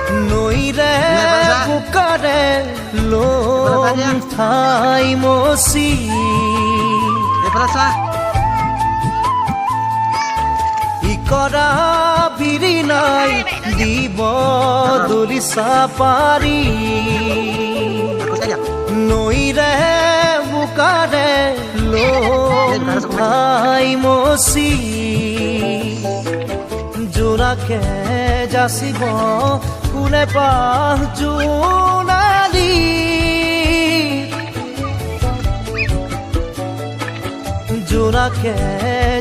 নৈৰে বোকাৰে লম ঠাই মচি ইকৰা বিৰি নাই দিব দলিচা পাৰি নৈৰে বোকাৰে লম ঠাই মচি জোনাকে যাচিব কোনে পাহ জোনালী জোনাকে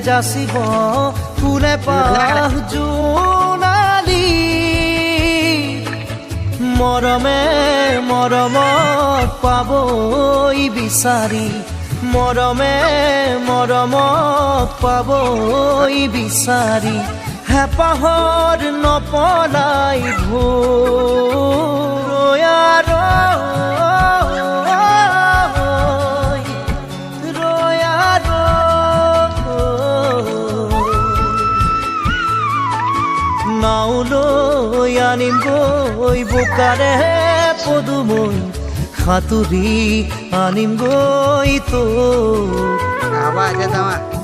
যাচিব কোনে পাহ জোনালী মৰমে মৰমত পাবই বিচাৰি মৰমে মৰমত পাবই বিচাৰি হেঁপাহৰ নপলাই ৰয়াৰ নাওলৈ আনিম গৈ বোকাৰে পদুমৈ সাঁতুৰি আনিম গৈ তোক